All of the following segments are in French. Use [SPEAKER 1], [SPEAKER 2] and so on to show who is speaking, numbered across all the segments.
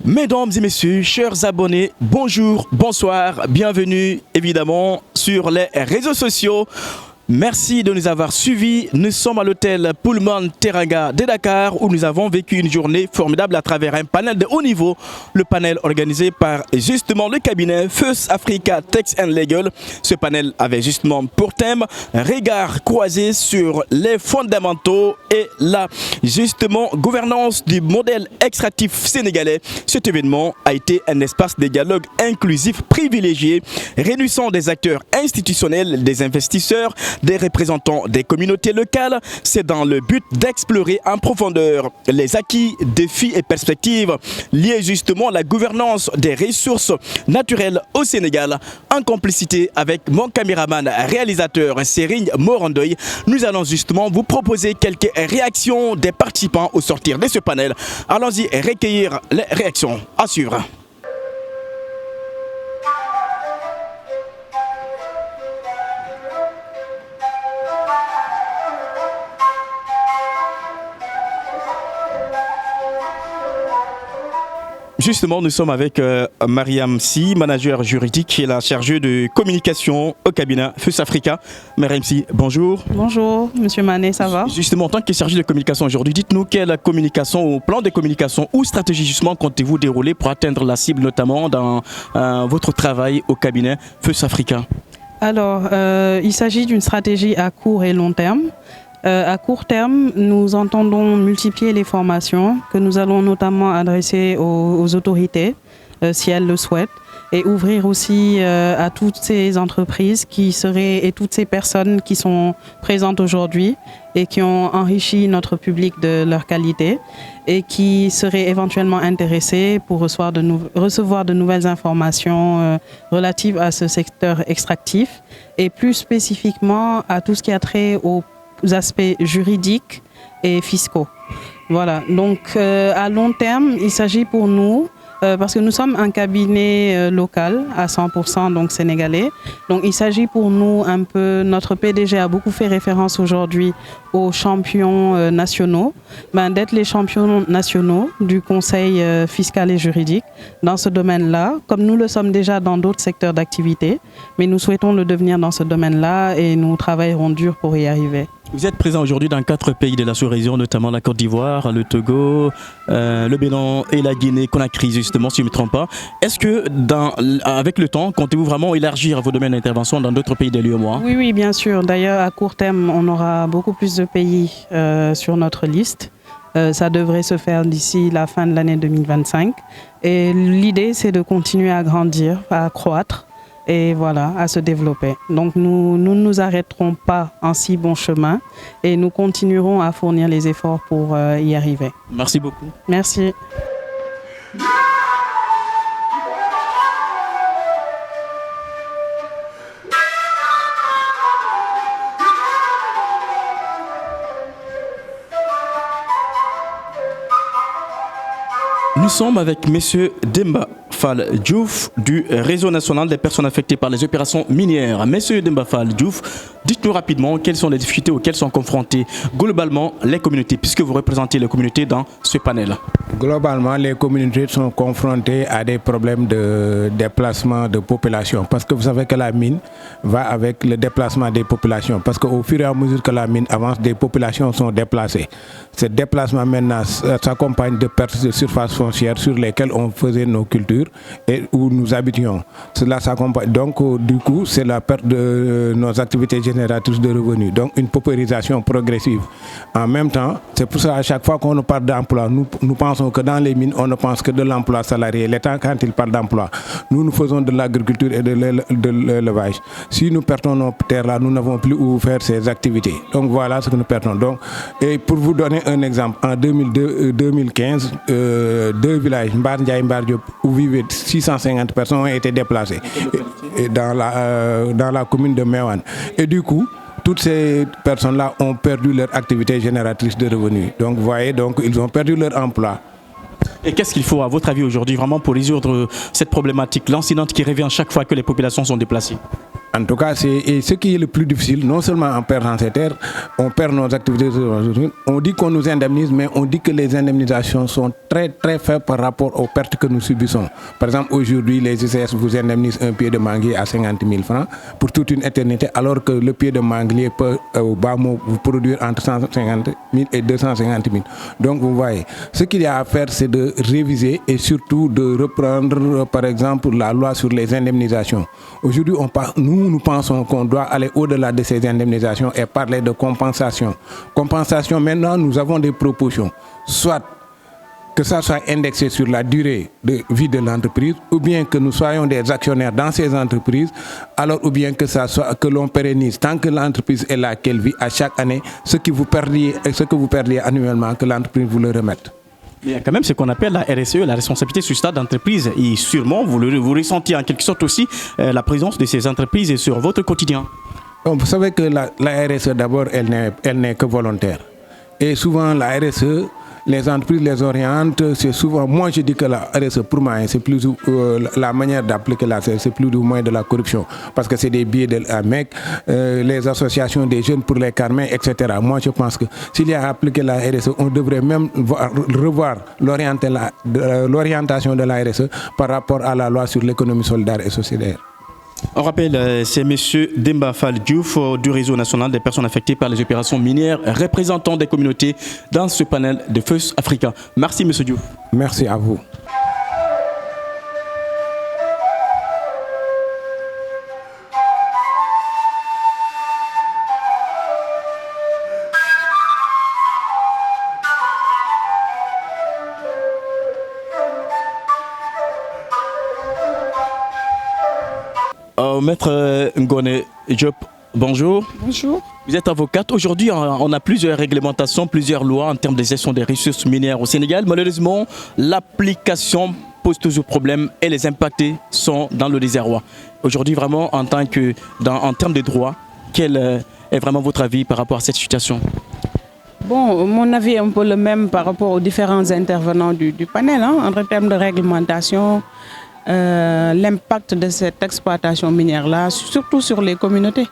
[SPEAKER 1] Mesdames et messieurs, chers abonnés, bonjour, bonsoir, bienvenue évidemment sur les réseaux sociaux. Merci de nous avoir suivis. Nous sommes à l'hôtel Pullman Teranga de Dakar où nous avons vécu une journée formidable à travers un panel de haut niveau. Le panel organisé par justement le cabinet First Africa Tax and Legal. Ce panel avait justement pour thème un regard croisé sur les fondamentaux et la justement gouvernance du modèle extractif sénégalais. Cet événement a été un espace de dialogue inclusif privilégié, réunissant des acteurs institutionnels, des investisseurs, des représentants des communautés locales. C'est dans le but d'explorer en profondeur les acquis, défis et perspectives liés justement à la gouvernance des ressources naturelles au Sénégal. En complicité avec mon caméraman réalisateur Serigne Morandoy, nous allons justement vous proposer quelques réactions des participants au sortir de ce panel. Allons-y recueillir les réactions à suivre. Justement, nous sommes avec Mariam Sy, manager juridique qui est la chargée de communication au cabinet First Africa. Mariam Sy, bonjour.
[SPEAKER 2] Bonjour, monsieur Mané, ça va?
[SPEAKER 1] Justement, en tant que chargée de communication aujourd'hui, dites-nous quelle communication ou plan de communication ou stratégie justement comptez-vous dérouler pour atteindre la cible, notamment dans votre travail au cabinet First Africa?
[SPEAKER 2] Alors, il s'agit d'une stratégie à court et long terme. À court terme, nous entendons multiplier les formations que nous allons notamment adresser aux autorités, si elles le souhaitent, et ouvrir aussi à toutes ces entreprises et toutes ces personnes qui sont présentes aujourd'hui et qui ont enrichi notre public de leur qualité et qui seraient éventuellement intéressés pour recevoir de nouvelles informations relatives à ce secteur extractif et plus spécifiquement à tout ce qui a trait aux aspects juridiques et fiscaux. Voilà, donc à long terme, il s'agit pour nous, parce que nous sommes un cabinet local à 100% donc sénégalais, donc il s'agit pour nous un peu, notre PDG a beaucoup fait référence aujourd'hui aux champions nationaux, d'être les champions nationaux du conseil fiscal et juridique dans ce domaine-là, comme nous le sommes déjà dans d'autres secteurs d'activité, mais nous souhaitons le devenir dans ce domaine-là et nous travaillerons dur pour y arriver.
[SPEAKER 1] Vous êtes présent aujourd'hui dans 4 pays de la sous-région, notamment la Côte d'Ivoire, le Togo, le Bénin et la Guinée-Conakry, justement, si je ne me trompe pas. Est-ce que, avec le temps, comptez-vous vraiment élargir vos domaines d'intervention dans d'autres pays de l'UEMOA?
[SPEAKER 2] Oui, bien sûr. D'ailleurs, à court terme, on aura beaucoup plus de pays sur notre liste. Ça devrait se faire d'ici la fin de l'année 2025. Et l'idée, c'est de continuer à grandir, à croître. Et voilà, à se développer. Donc nous ne nous arrêterons pas en si bon chemin et nous continuerons à fournir les efforts pour y arriver.
[SPEAKER 1] Merci beaucoup.
[SPEAKER 2] Merci.
[SPEAKER 1] Nous sommes avec M. Demba Fall Diouf du réseau national des personnes affectées par les opérations minières. Monsieur Demba Fall Diouf, dites-nous rapidement quelles sont les difficultés auxquelles sont confrontées globalement les communautés, puisque vous représentez les communautés dans ce panel.
[SPEAKER 3] Globalement, les communautés sont confrontées à des problèmes de déplacement de population, parce que vous savez que la mine va avec le déplacement des populations, parce qu'au fur et à mesure que la mine avance, des populations sont déplacées. Ce déplacement maintenant s'accompagne de pertes de surface foncière sur lesquelles on faisait nos cultures et où nous habitions. Cela s'accompagne. Donc, du coup, c'est la perte de nos activités génératrices de revenus. Donc, une paupérisation progressive. En même temps, c'est pour ça à chaque fois qu'on parle d'emploi, nous pensons que dans les mines, on ne pense que de l'emploi salarié. L'État, quand il parle d'emploi, nous faisons de l'agriculture et de l'élevage. Si nous perdons nos terres là, nous n'avons plus où faire ces activités. Donc, voilà ce que nous perdons. Donc, et pour vous donner un exemple, en 2015, 2 villages, Mbar Ndiaye et Mbar Diop, où vivaient 650 personnes, ont été déplacées dans la commune de Mewan. Et du coup, toutes ces personnes-là ont perdu leur activité génératrice de revenus. Donc, vous voyez, ils ont perdu leur emploi.
[SPEAKER 1] Et qu'est-ce qu'il faut, à votre avis, aujourd'hui, vraiment pour résoudre cette problématique lancinante qui revient chaque fois que les populations sont déplacées?
[SPEAKER 3] En tout cas, c'est ce qui est le plus difficile. Non seulement en perdant ces terres, on perd nos activités. On dit qu'on nous indemnise, mais on dit que les indemnisations sont très très faibles par rapport aux pertes que nous subissons. Par exemple, aujourd'hui, les ICS vous indemnisent un pied de manguier à 50 000 francs pour toute une éternité, alors que le pied de manguier peut au bas mot vous produire entre 150 000 et 250 000. Donc vous voyez, ce qu'il y a à faire, c'est de réviser et surtout de reprendre, par exemple, la loi sur les indemnisations. Aujourd'hui, nous pensons qu'on doit aller au-delà de ces indemnisations et parler de compensation. Compensation, maintenant, nous avons des propositions. Soit que ça soit indexé sur la durée de vie de l'entreprise, ou bien que nous soyons des actionnaires dans ces entreprises, alors ou bien que ça soit que l'on pérennise tant que l'entreprise est là qu'elle vit à chaque année, ce que vous perdiez annuellement, que l'entreprise vous le remette.
[SPEAKER 1] Il y a quand même ce qu'on appelle la RSE, la responsabilité sociétale d'entreprise. Et sûrement, vous ressentez en quelque sorte aussi la présence de ces entreprises sur votre quotidien.
[SPEAKER 3] Vous savez que la RSE, d'abord, elle n'est que volontaire. Et souvent, la RSE, les entreprises les orientent. C'est souvent, moi je dis que la RSE, pour moi, c'est plus la manière d'appliquer la RSE, c'est plus ou moins de la corruption. Parce que c'est des billets de la MEC, les associations des jeunes pour les carmets, etc. Moi je pense que s'il y a à appliquer la RSE, on devrait même revoir l'orientation de la RSE par rapport à la loi sur l'économie solidaire et solidaire.
[SPEAKER 1] On rappelle, c'est M. Demba Fall Diouf du réseau national des personnes affectées par les opérations minières, représentant des communautés dans ce panel de First Africa. Merci M. Diouf.
[SPEAKER 3] Merci à vous.
[SPEAKER 1] Maître Ngone Diop, bonjour.
[SPEAKER 2] Bonjour.
[SPEAKER 1] Vous êtes avocate. Aujourd'hui, on a plusieurs réglementations, plusieurs lois en termes de gestion des ressources minières au Sénégal. Malheureusement, l'application pose toujours problème et les impactés sont dans le désarroi. Aujourd'hui, vraiment, en termes de droit, quel est vraiment votre avis par rapport à cette situation?
[SPEAKER 4] Bon, mon avis est un peu le même par rapport aux différents intervenants du panel. En termes de réglementation, l'impact de cette exploitation minière-là, surtout sur les communautés.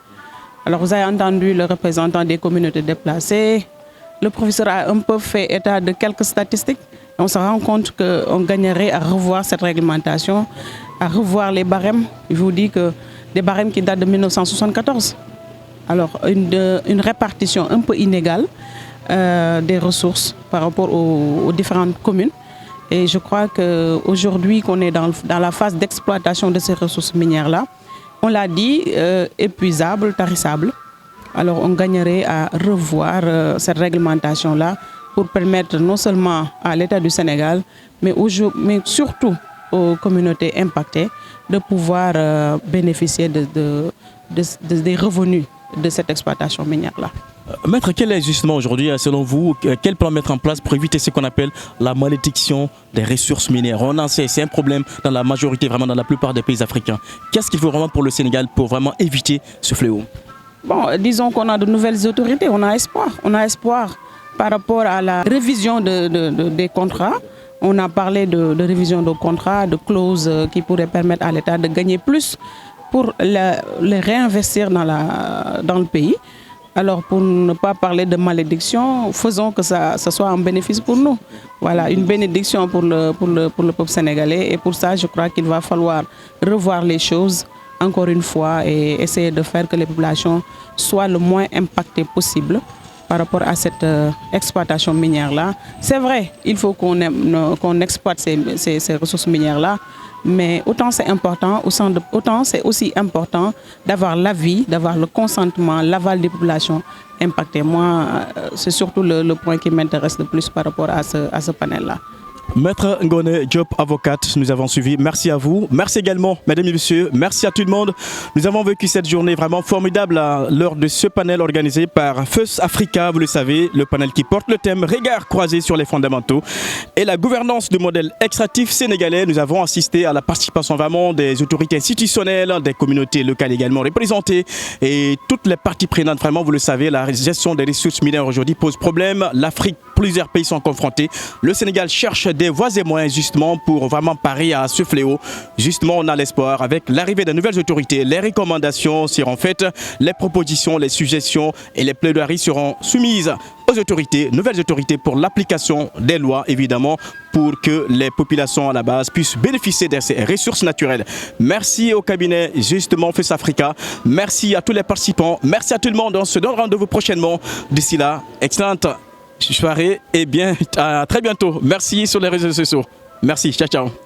[SPEAKER 4] Alors vous avez entendu le représentant des communautés déplacées. Le professeur a un peu fait état de quelques statistiques. On se rend compte qu'on gagnerait à revoir cette réglementation, à revoir les barèmes. Je vous dis que des barèmes qui datent de 1974. Alors une répartition un peu inégale des ressources par rapport aux différentes communes. Et je crois qu'aujourd'hui qu'on est dans la phase d'exploitation de ces ressources minières-là, on l'a dit, épuisables, tarissables. Alors on gagnerait à revoir cette réglementation-là pour permettre non seulement à l'État du Sénégal, mais surtout aux communautés impactées de pouvoir bénéficier des revenus de cette exploitation minière-là.
[SPEAKER 1] Maître, quel est justement aujourd'hui, selon vous, quel plan mettre en place pour éviter ce qu'on appelle la malédiction des ressources minières? On en sait, c'est un problème dans la majorité, vraiment dans la plupart des pays africains. Qu'est-ce qu'il faut vraiment pour le Sénégal pour vraiment éviter ce fléau?
[SPEAKER 4] Bon, disons qu'on a de nouvelles autorités, on a espoir. On a espoir par rapport à la révision des contrats. On a parlé de révision de contrats, de clauses qui pourraient permettre à l'État de gagner plus pour les réinvestir dans le pays. Alors pour ne pas parler de malédiction, faisons que ça soit un bénéfice pour nous. Voilà, une bénédiction pour le peuple sénégalais. Et pour ça, je crois qu'il va falloir revoir les choses encore une fois et essayer de faire que les populations soient le moins impactées possible par rapport à cette exploitation minière-là. C'est vrai, il faut qu'on exploite ces ressources minières-là, mais autant c'est important, autant c'est aussi important d'avoir l'avis, d'avoir le consentement, l'aval des populations impactées. Moi, c'est surtout le point qui m'intéresse le plus par rapport à ce panel-là.
[SPEAKER 1] Maître Ngone Diop, avocate, nous avons suivi. Merci à vous. Merci également, mesdames et messieurs. Merci à tout le monde. Nous avons vécu cette journée vraiment formidable lors de ce panel organisé par First Africa. Vous le savez, le panel qui porte le thème Regard croisé sur les fondamentaux et la gouvernance du modèle extractif sénégalais. Nous avons assisté à la participation vraiment des autorités institutionnelles, des communautés locales également représentées et toutes les parties prenantes. Vraiment, vous le savez, la gestion des ressources minières aujourd'hui pose problème. L'Afrique, plusieurs pays sont confrontés. Le Sénégal cherche des voies et moyens justement pour vraiment parer à ce fléau. Justement, on a l'espoir avec l'arrivée de nouvelles autorités. Les recommandations seront faites, les propositions, les suggestions et les plaidoiries seront soumises aux autorités, nouvelles autorités pour l'application des lois évidemment pour que les populations à la base puissent bénéficier de ces ressources naturelles. Merci au cabinet justement FES Africa, merci à tous les participants, merci à tout le monde, on se donne rendez-vous prochainement. D'ici là, excellente soirée et bien à très bientôt. Merci sur les réseaux sociaux. Merci, ciao ciao.